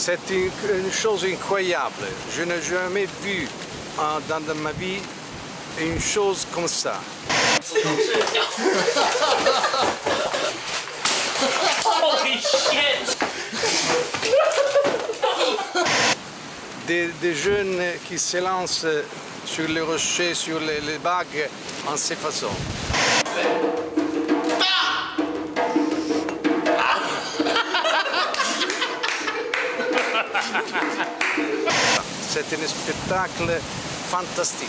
C'est une chose incroyable. Je n'ai jamais vu dans ma vie une chose comme ça. Holy shit! Des jeunes qui se lancent sur les rochers, sur les vagues en ces façons. C'est un spectacle fantastique.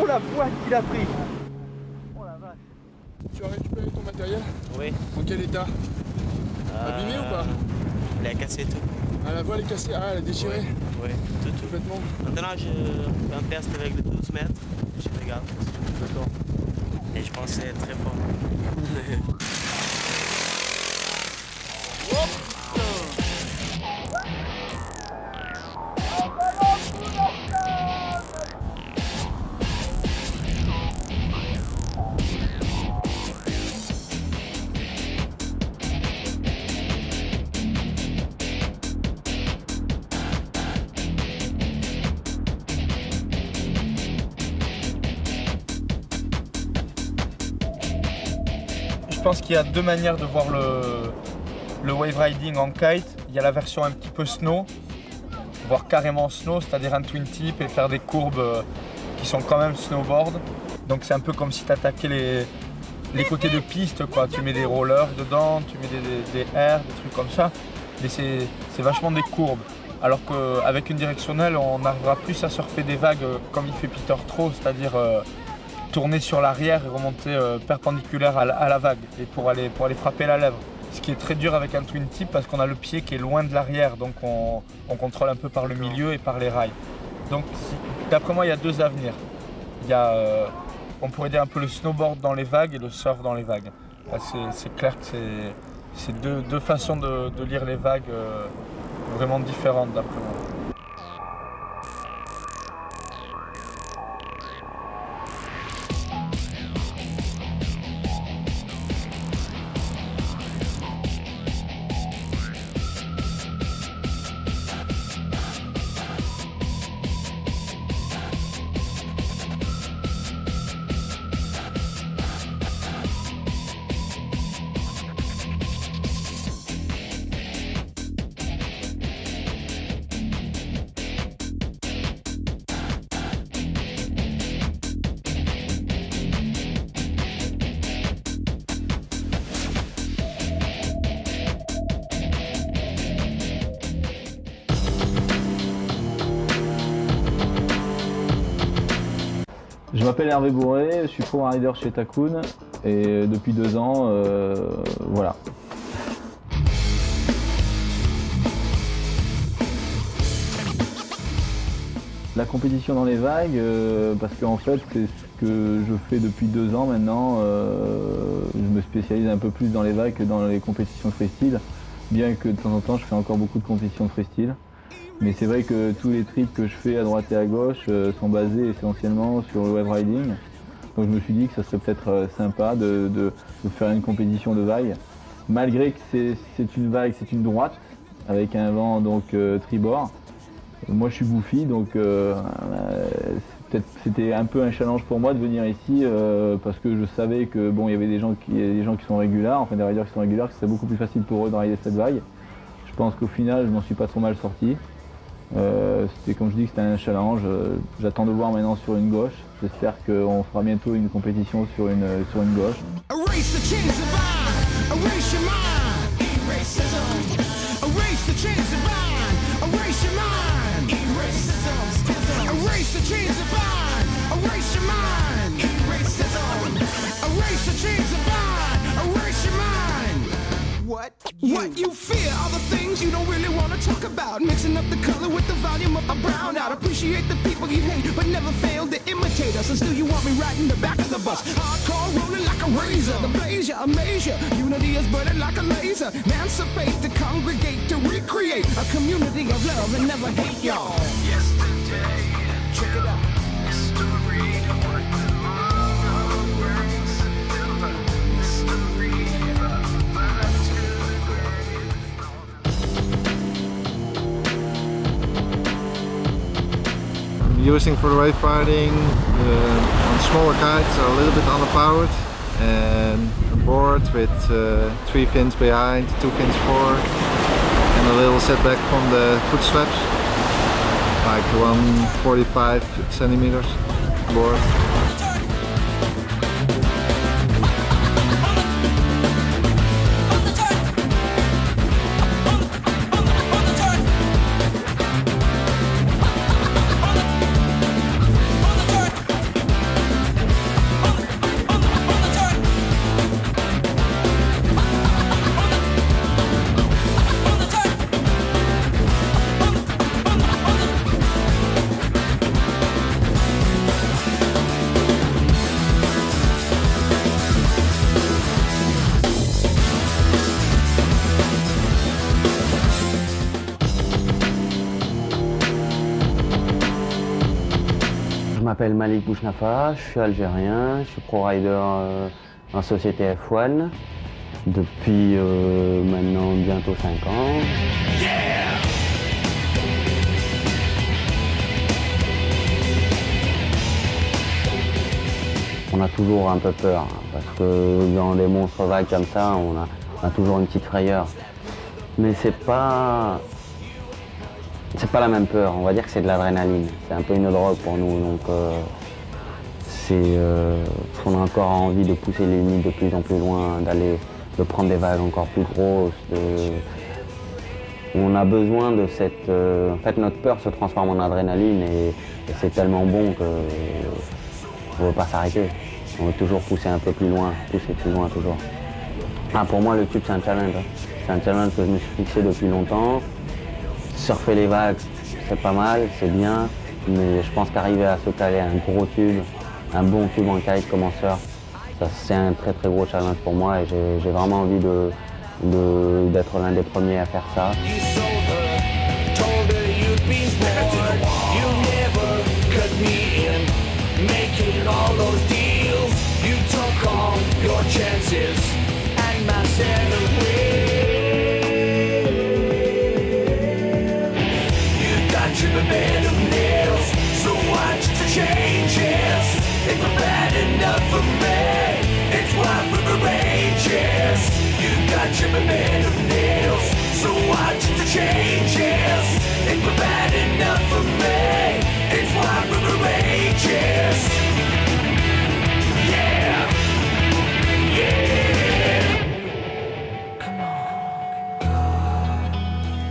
La boîte qu'il a pris. Oh la vache. Tu as récupéré ton matériel? Oui. En quel état? Abîmé ou pas? Il a cassé tout. Ah, la voile est cassée, ah, elle est déchirée? Oui, tout. Complètement. Maintenant, je fais un test avec le 12 mètres. Je regarde. D'accord. Et je pense que c'est très fort. pense qu'il y a deux manières de voir le wave riding en kite. Il y a la version un petit peu snow, voire carrément snow, c'est-à-dire un twin tip et faire des courbes qui sont quand même snowboard. Donc c'est un peu comme si tu attaquais les côtés de piste, quoi. Tu mets des rollers dedans, tu mets des airs, des trucs comme ça. Mais c'est vachement des courbes. Alors qu'avec une directionnelle, on arrivera plus à surfer des vagues comme il fait Peter Trow, c'est-à-dire tourner sur l'arrière et remonter perpendiculaire à la vague et pour aller frapper la lèvre. Ce qui est très dur avec un twin tip parce qu'on a le pied qui est loin de l'arrière, donc on contrôle un peu par le milieu et par les rails. Donc d'après moi, il y a deux avenirs. Il y a, on pourrait dire un peu le snowboard dans les vagues et le surf dans les vagues. C'est clair que c'est deux façons de lire les vagues vraiment différentes d'après moi. Je m'appelle Hervé Bourré, je suis pro rider chez Takoun et depuis 2 ans, voilà. La compétition dans les vagues, parce qu'en fait c'est ce que je fais depuis 2 ans maintenant, je me spécialise un peu plus dans les vagues que dans les compétitions de freestyle, bien que de temps en temps je fais encore beaucoup de compétitions de freestyle. Mais c'est vrai que tous les trips que je fais à droite et à gauche sont basés essentiellement sur le wave riding. Donc je me suis dit que ça serait peut-être sympa de faire une compétition de vagues. Malgré que c'est une vague, c'est une droite, avec un vent donc tribord. Moi je suis goofy, donc c'était un peu un challenge pour moi de venir ici parce que je savais que bon, il y avait des gens qui sont réguliers, enfin des riders qui sont réguliers, que c'était beaucoup plus facile pour eux de rider cette vague. Je pense qu'au final je m'en suis pas trop mal sorti. C'était comme je dis que c'était un challenge, j'attends de voir maintenant sur une gauche, j'espère qu'on fera bientôt une compétition sur une gauche. What you fear are the things you don't really want to talk about. Mixing up the color with the volume of a brown out. Appreciate the people you hate, but never fail to imitate us. And still you want me right in the back of the bus. Hardcore rolling like a razor. The blaze ya, amaze ya. Unity is burning like a laser. Emancipate to congregate to recreate a community of love and never hate y'all. Yesterday, check it out. Mystery, what tomorrow brings. Mystery, using for the wave riding on smaller kites are a little bit underpowered, and a board with 3 fins behind, 2 fins forward, and a little setback from the foot straps, like 145 centimeters board. Je m'appelle Malik Bouchnafa, je suis algérien, je suis pro-rider en société F1 depuis maintenant bientôt 5 ans. on a toujours un peu peur, hein, parce que dans des monstres vagues comme ça, on a toujours une petite frayeur. Mais c'est pas la même peur, on va dire que c'est de l'adrénaline. C'est un peu une drogue pour nous, donc on a encore envie de pousser les limites de plus en plus loin, de prendre des vagues encore plus grosses. On a besoin de cette... en fait, notre peur se transforme en adrénaline et c'est tellement bon qu'on ne veut pas s'arrêter. On veut toujours pousser un peu plus loin, pousser plus loin toujours. Ah, pour moi, le tube, c'est un challenge. C'est un challenge que je me suis fixé depuis longtemps. Surfer les vagues, c'est pas mal, c'est bien, mais je pense qu'arriver à se caler un gros tube, un bon tube en kite comme en surf, c'est un très très gros challenge pour moi et j'ai vraiment envie d'être l'un des premiers à faire ça.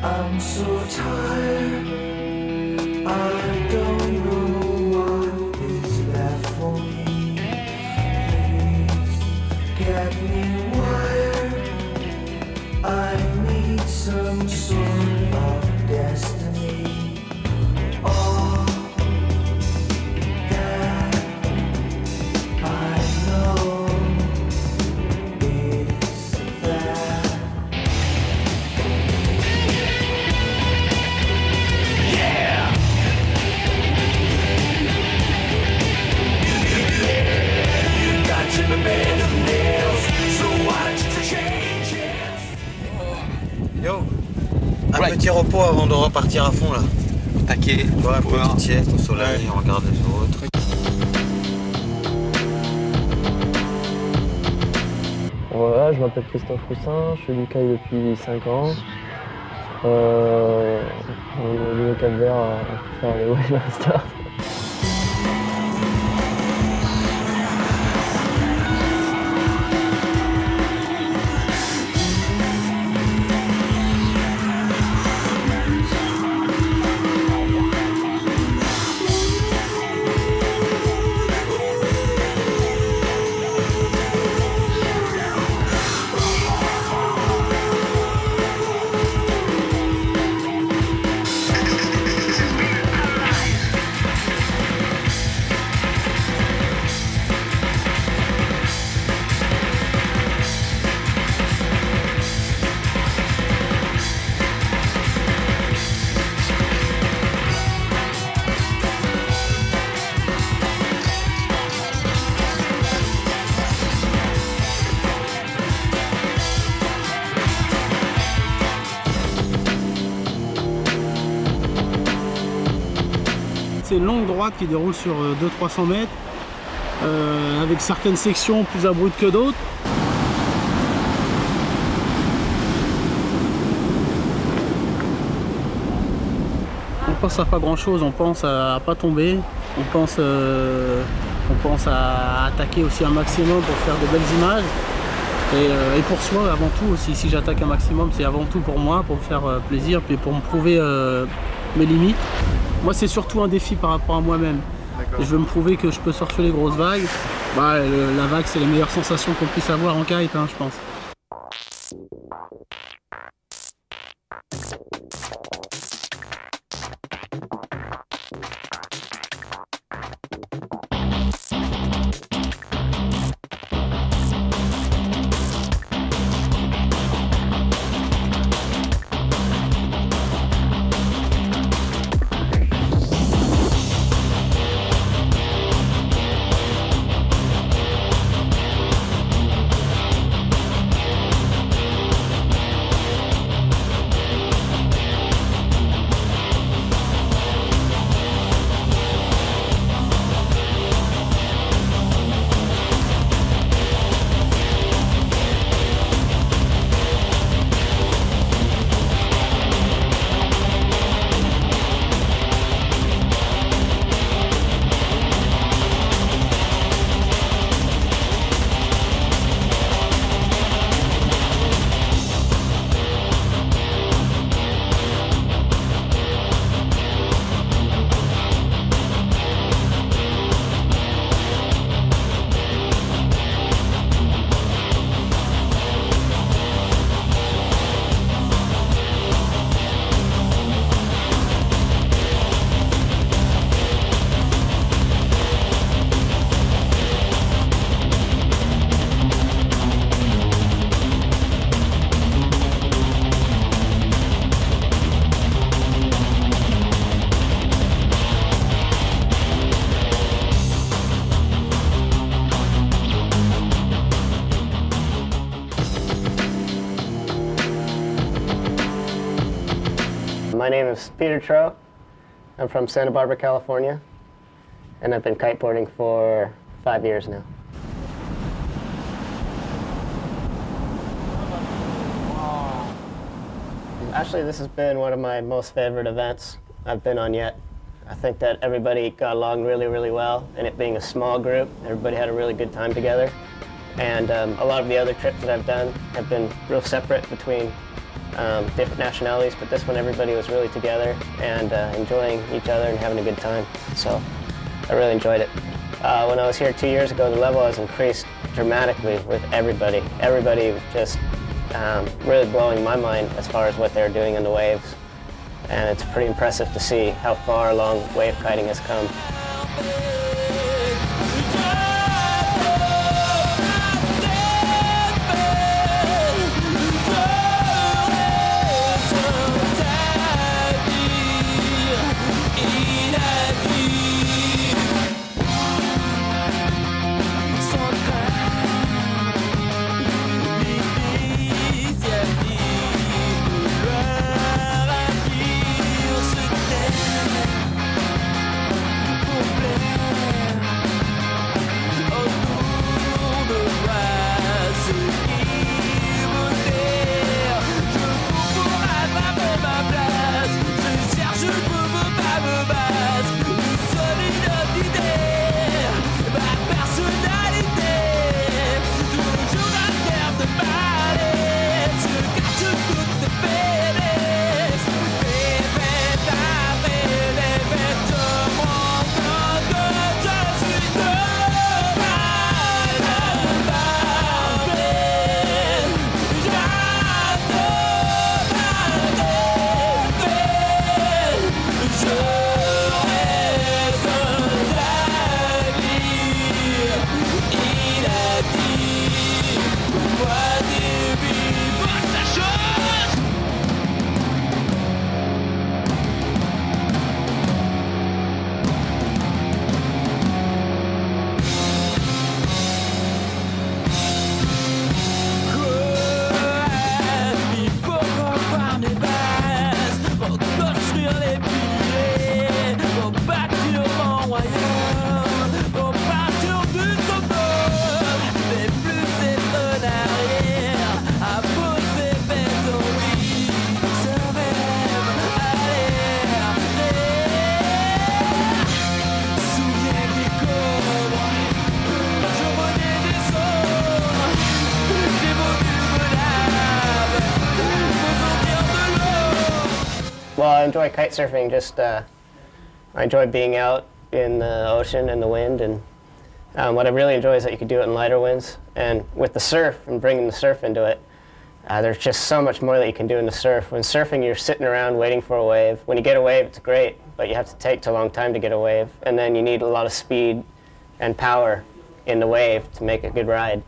I'm so tired, I don't know what is left for me. Please get me wired, I need some sort of destiny. All that I know is that Yo, un petit repos avant de repartir à fond là. Taquet, Ouais, une petite sieste au soleil, on regarde les autres. Voilà, je m'appelle Christophe Roussin, je fais du kite depuis 5 ans. On est venu au Cap-Vert à faire les Wave Masters. C'est une longue droite qui déroule sur 200-300 mètres, avec certaines sections plus abruptes que d'autres. On pense à pas grand chose, on pense à pas tomber, on pense à attaquer aussi un maximum pour faire de belles images. Et pour soi avant tout aussi, si j'attaque un maximum, c'est avant tout pour moi, pour me faire plaisir, puis pour me prouver mes limites. Moi c'est surtout un défi par rapport à moi-même. Je veux me prouver que je peux surfer les grosses vagues. Bah, la vague c'est les meilleures sensations qu'on puisse avoir en kite, hein, je pense. My name is Peter Tro. I'm from Santa Barbara, California, and I've been kiteboarding for 5 years now. Actually, this has been one of my most favorite events I've been on yet. I think that everybody got along really, really well, and it being a small group, everybody had a really good time together. And a lot of the other trips that I've done have been real separate between different nationalities, but this one everybody was really together and enjoying each other and having a good time. So I really enjoyed it. When I was here 2 years ago, the level has increased dramatically with everybody. Everybody was just really blowing my mind as far as what they're doing in the waves. And it's pretty impressive to see how far along wave kiting has come. Well, I enjoy kite surfing. I enjoy being out in the ocean and the wind, and what I really enjoy is that you can do it in lighter winds. And with the surf and bringing the surf into it, there's just so much more that you can do in the surf. When surfing, you're sitting around waiting for a wave. When you get a wave, it's great, but you have to take a long time to get a wave, and then you need a lot of speed and power in the wave to make a good ride.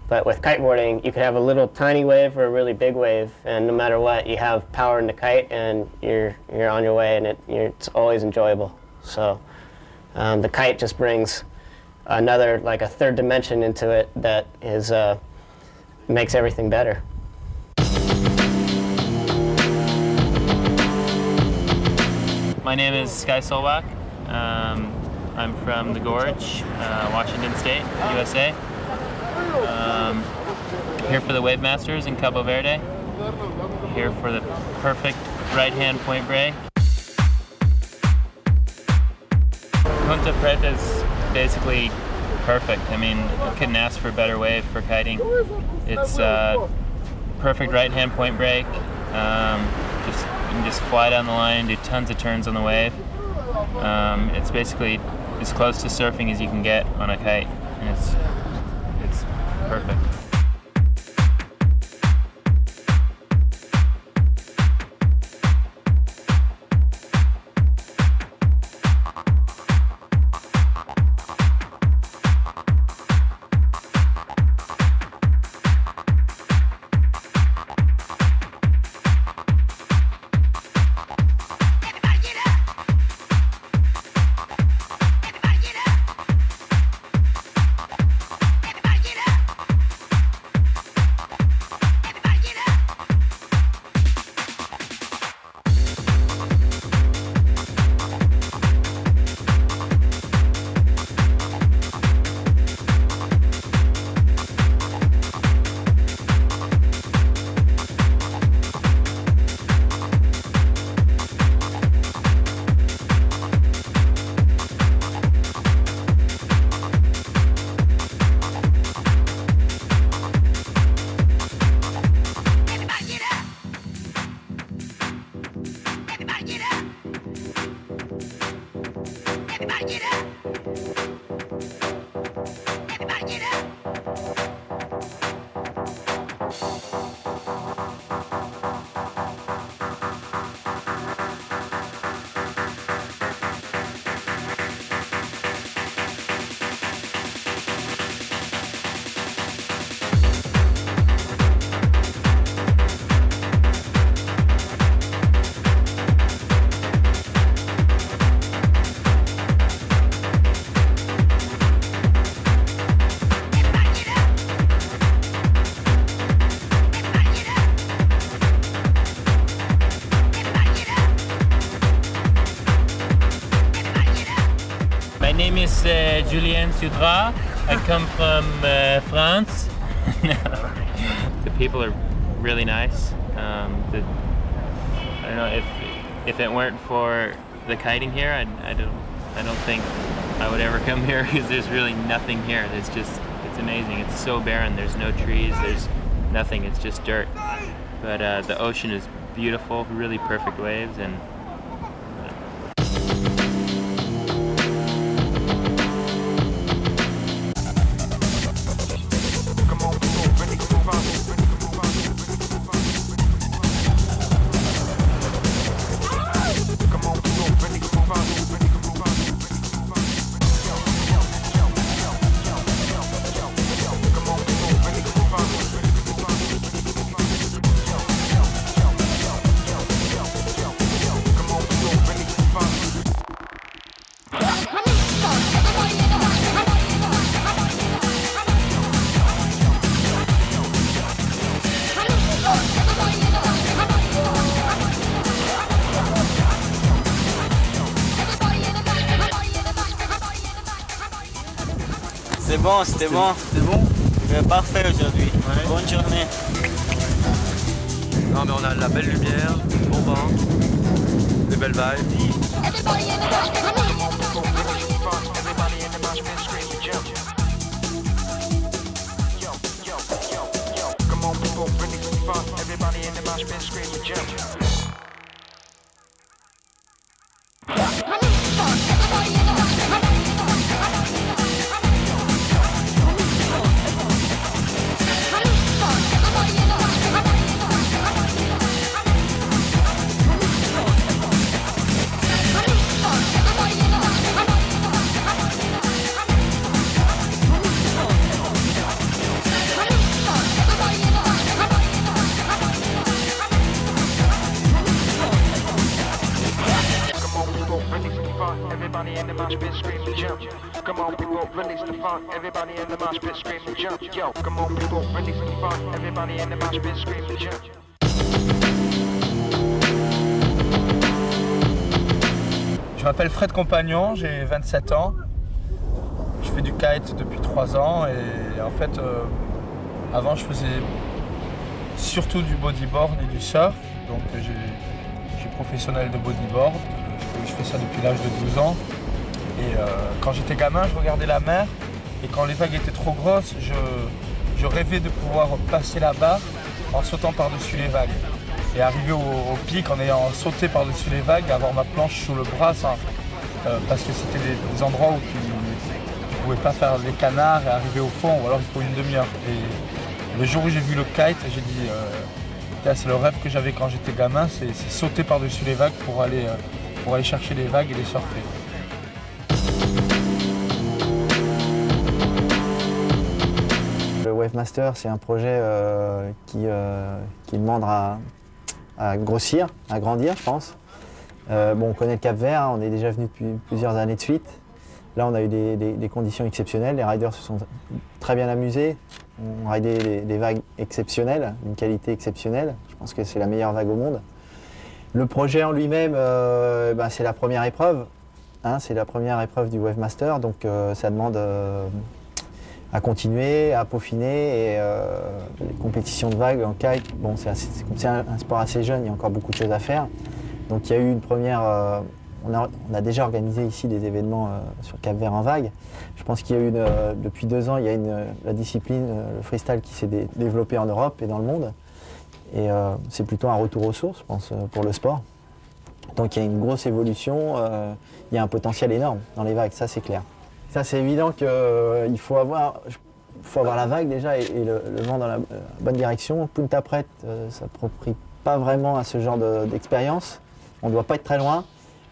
But with kiteboarding, you could have a little tiny wave or a really big wave, and no matter what, you have power in the kite, and you're on your way, and it's always enjoyable. So the kite just brings another, like a third dimension into it that is makes everything better. My name is Sky Solbach. I'm from the Gorge, Washington State, USA. Here for the Wave Masters in Cabo Verde. Here for the perfect right-hand point break. Punta Preta is basically perfect. I mean, I couldn't ask for a better wave for kiting. It's perfect right-hand point break. You can just fly down the line, do tons of turns on the wave. It's basically as close to surfing as you can get on a kite, and it's perfect. Julien Sudra. I come from France. The people are really nice. I don't know if it weren't for the kiting here, I don't think I would ever come here because there's really nothing here. It's amazing. It's so barren. There's no trees. There's nothing. It's just dirt. But the ocean is beautiful. Really perfect waves and. C'est bon, c'était bon. C'était bon? Parfait aujourd'hui. Ouais. Bonne journée. Non mais on a la belle lumière, bon vent, des belles vibes. Everybody in the mosh pit scream and jump. Come on people, release the funk. Everybody in the mosh pit scream and jump. Yo, come on people, release the funk. Everybody in the mosh pit scream and jump. Je m'appelle Fred Compagnon, j'ai 27 ans. Je fais du kite depuis 3 ans et en fait, avant je faisais surtout du bodyboard et du surf. Donc je suis professionnel de bodyboard. Je fais ça depuis l'âge de 12 ans. Et quand j'étais gamin, je regardais la mer. Et quand les vagues étaient trop grosses, je rêvais de pouvoir passer la barre en sautant par-dessus les vagues. Et arriver au pic en ayant sauté par-dessus les vagues, avoir ma planche sous le bras, parce que c'était des endroits où tu ne pouvais pas faire les canards et arriver au fond, ou alors il faut une demi-heure. Et le jour où j'ai vu le kite, j'ai dit, c'est le rêve que j'avais quand j'étais gamin, c'est sauter par-dessus les vagues pour aller chercher les vagues et les surfer. Le Wavemaster, c'est un projet qui demande à grossir, à grandir, je pense. On connaît le Cap-Vert, hein, on est déjà venu depuis plusieurs années de suite. Là, on a eu des conditions exceptionnelles, les riders se sont très bien amusés. On ridé des vagues exceptionnelles, d'une qualité exceptionnelle. Je pense que c'est la meilleure vague au monde. Le projet en lui-même, c'est la première épreuve. Hein, c'est la première épreuve du Wavemaster, donc ça demande à continuer, à peaufiner. Et les compétitions de vagues en kite, bon, c'est un sport assez jeune, il y a encore beaucoup de choses à faire. Donc il y a eu une première... on a déjà organisé ici des événements sur Cap-Vert en vague. Je pense qu'il y a eu, depuis 2 ans, il y a la discipline, le freestyle qui s'est développé en Europe et dans le monde. Et c'est plutôt un retour aux sources, je pense, pour le sport. Donc il y a une grosse évolution, il y a un potentiel énorme dans les vagues, ça c'est clair. Ça c'est évident qu'il faut avoir la vague déjà et le vent dans la bonne direction. Punta Preta ne s'approprie pas vraiment à ce genre d'expérience. On ne doit pas être très loin,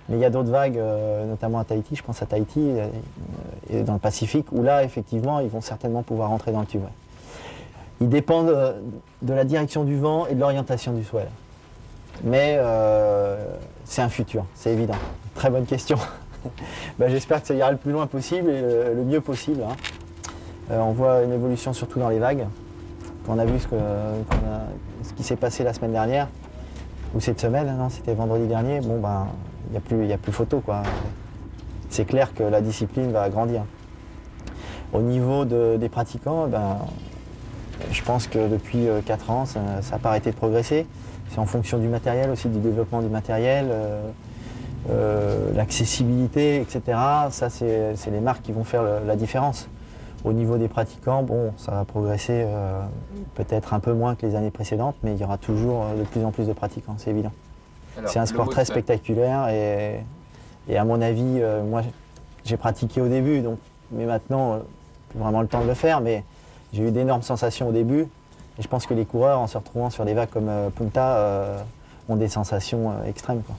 mais il y a d'autres vagues, notamment à Tahiti, je pense à Tahiti et dans le Pacifique, où là effectivement ils vont certainement pouvoir rentrer dans le tube. Ouais. Ils dépendent de la direction du vent et de l'orientation du swell. Mais c'est un futur, c'est évident. Très bonne question. J'espère que ça ira le plus loin possible et le mieux possible. Hein. On voit une évolution surtout dans les vagues. Quand on a vu ce qui s'est passé la semaine dernière, ou cette semaine, non, c'était vendredi dernier, il n'y a plus photo, quoi. C'est clair que la discipline va grandir. Au niveau des pratiquants, je pense que depuis 4 ans, ça n'a pas arrêté de progresser. C'est en fonction du matériel aussi, du développement du matériel, l'accessibilité, etc. Ça, c'est les marques qui vont faire la différence. Au niveau des pratiquants, bon, ça va progresser peut-être un peu moins que les années précédentes, mais il y aura toujours de plus en plus de pratiquants, c'est évident. C'est un sport très spectaculaire et à mon avis, moi j'ai pratiqué au début, mais maintenant, plus vraiment le temps de le faire, mais j'ai eu d'énormes sensations au début. Et je pense que les coureurs, en se retrouvant sur des vagues comme Punta, ont des sensations extrêmes, quoi.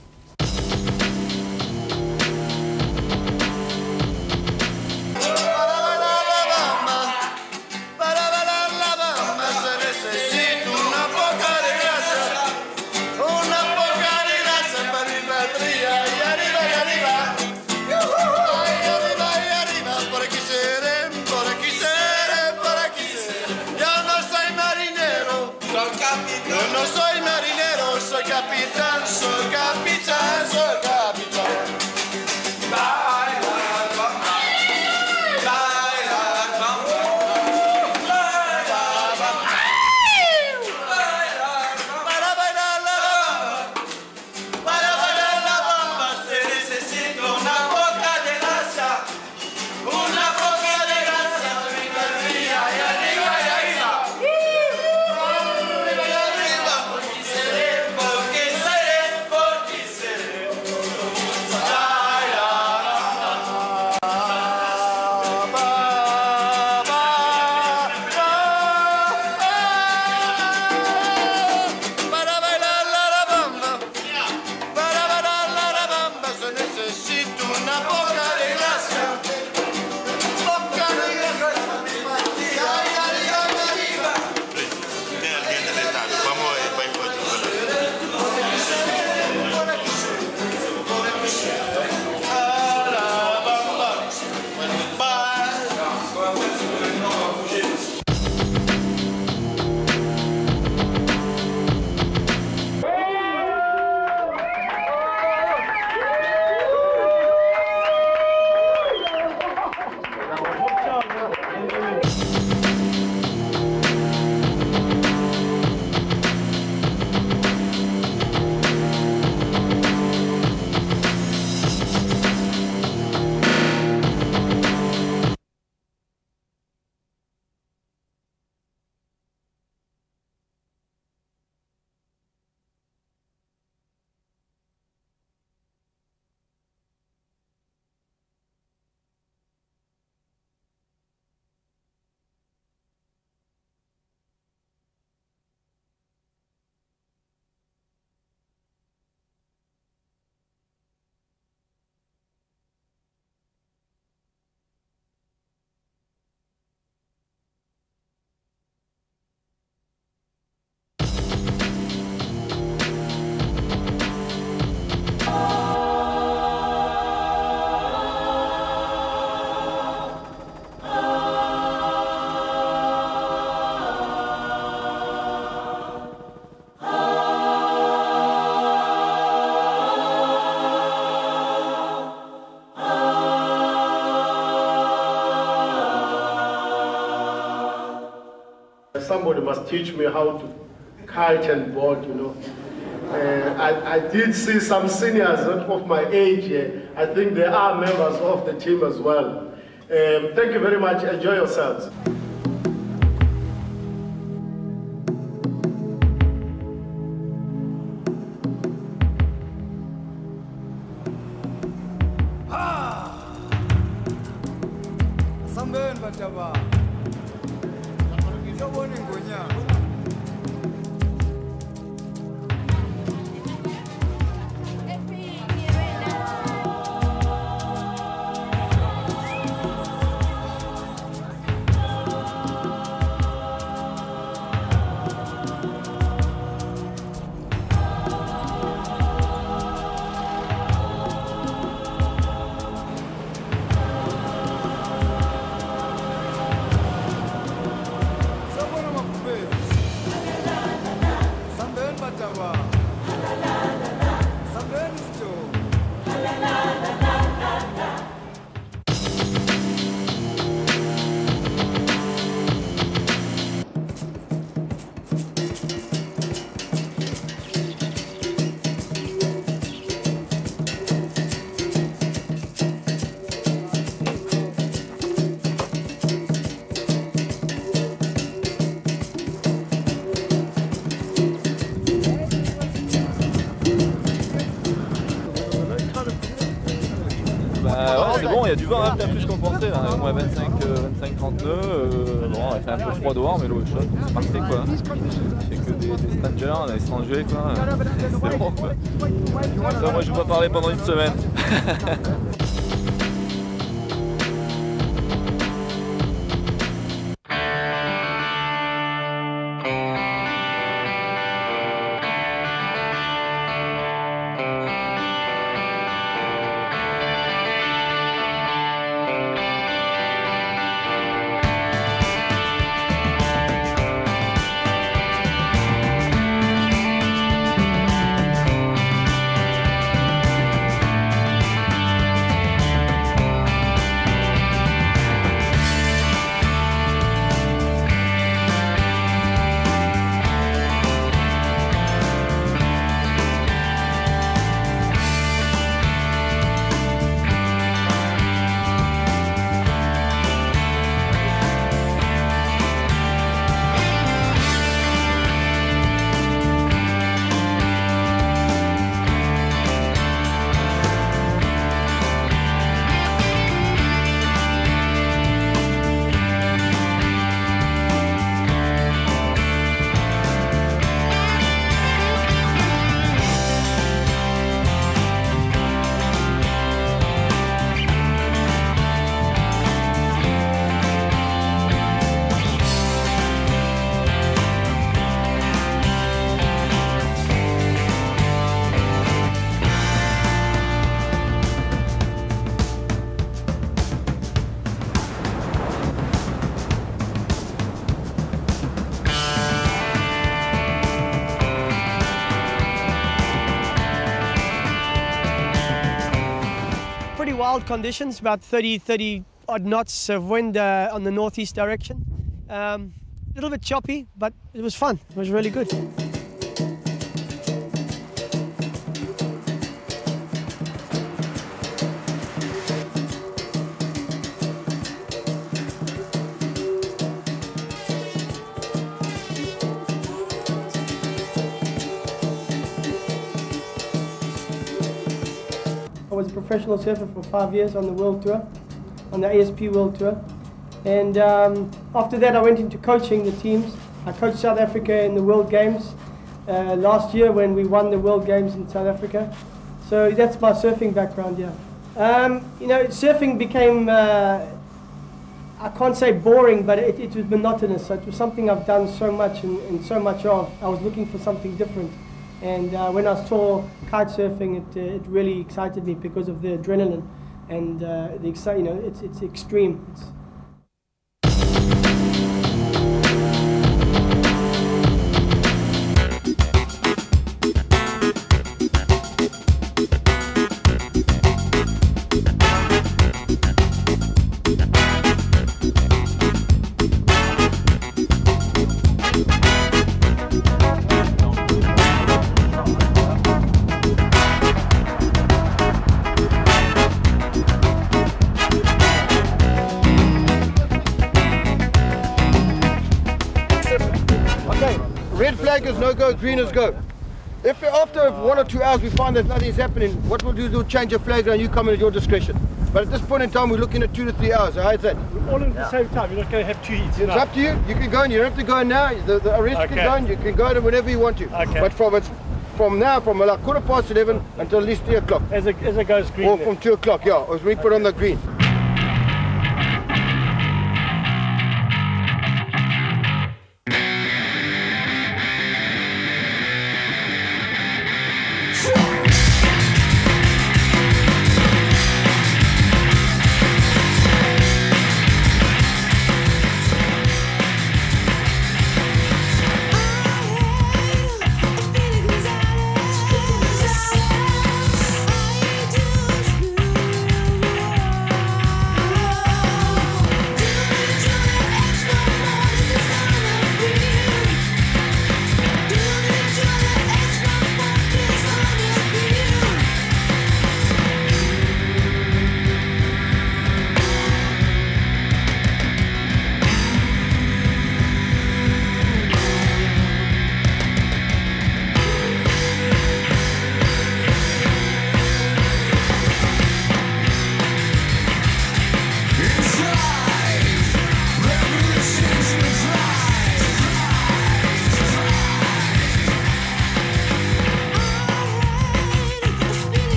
Somebody must teach me how to kite and board, you know. I did see some seniors of my age here. I think they are members of the team as well. Thank you very much. Enjoy yourselves. il y a du vent, hein, bien plus qu'on pensait, là, au moins 25-30 nœuds. Bon, il fait un peu froid dehors, mais l'eau est chaude, c'est parfait quoi. C'est que des strangers, des étrangers quoi. C'est bon quoi. Ça, moi je vais pas parler pendant une semaine. Wild conditions, about 30 odd knots of wind on the northeast direction. A little bit choppy, but it was fun. It was really good. I was a professional surfer for 5 years on the World Tour, on the ASP World Tour. And after that I went into coaching the teams. I coached South Africa in the World Games last year when we won the World Games in South Africa. So that's my surfing background, yeah. You know, surfing became, I can't say boring, but it was monotonous. So it was something I've done so much and so much of. I was looking for something different. And when I saw kite surfing, it really excited me because of the adrenaline and you know, it's extreme. Red flag is no go, green is go. If after 1 or 2 hours we find that nothing's happening, what we'll do is we'll change the flag and you come in at your discretion. But at this point in time, we're looking at 2 to 3 hours. So how's that? We're all in at the same time. You're not going to have 2 heats. It's up to you. You can go in. You don't have to go in now. The arrest can go in. You can go in whenever you want to. Okay. But from now, from like 11:15 until at least 3 o'clock. As it goes green. Or then. from 2 o'clock, yeah. As we put on the green.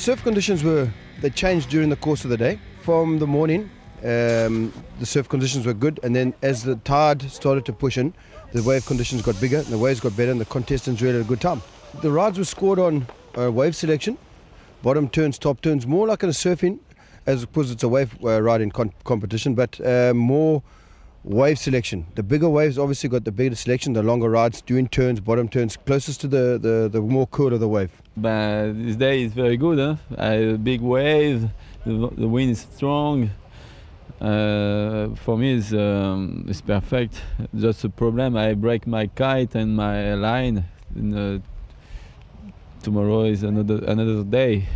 surf conditions they changed during the course of the day. From the morning, the surf conditions were good, and then as the tide started to push in, the wave conditions got bigger, and the waves got better, and the contestants really had a good time. The rides were scored on wave selection, bottom turns, top turns, more like in a surfing, as opposed it's a wave riding competition, but more wave selection. The bigger waves obviously got the bigger selection, the longer rides, doing turns, bottom turns, closest to the more curl of the wave. But this day is very good, huh? Big wave, the wind is strong. For me it's perfect. Just a problem, I break my kite and my line. Tomorrow is another day.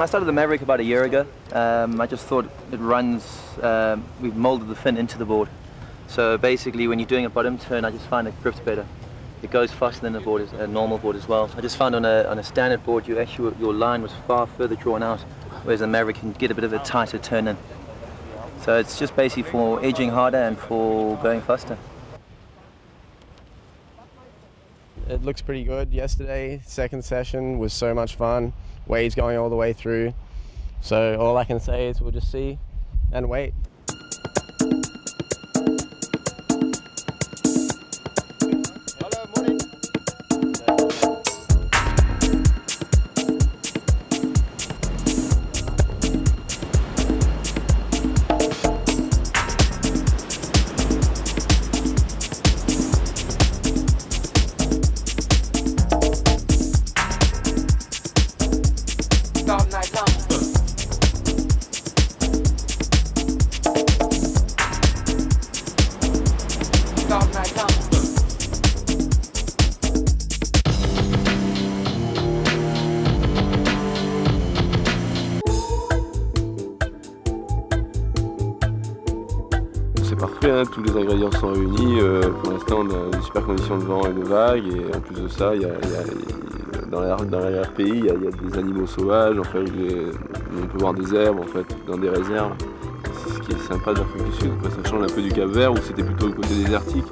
I started the Maverick about a year ago. I just thought it runs, we've molded the fin into the board. So basically when you're doing a bottom turn, I just find it drifts better. It goes faster than a normal board as well. I just found on a standard board, your line was far further drawn out, whereas the Maverick can get a bit of a tighter turn in. So it's just basically for edging harder and for going faster. It looks pretty good. Yesterday, second session was so much fun. Waves going all the way through. So all I can say is we'll just see and wait. C'est parfait, hein, tous les ingrédients sont réunis. Pour l'instant, on a des super conditions de vent et de vagues. Et en plus de ça, dans l'arrière-pays, il y a des animaux sauvages. En fait, on peut voir des herbes en fait, dans des réserves. C'est ce qui est sympa de l'Afrique du Sud. Ça change un peu du Cap-Vert où c'était plutôt le côté désertique.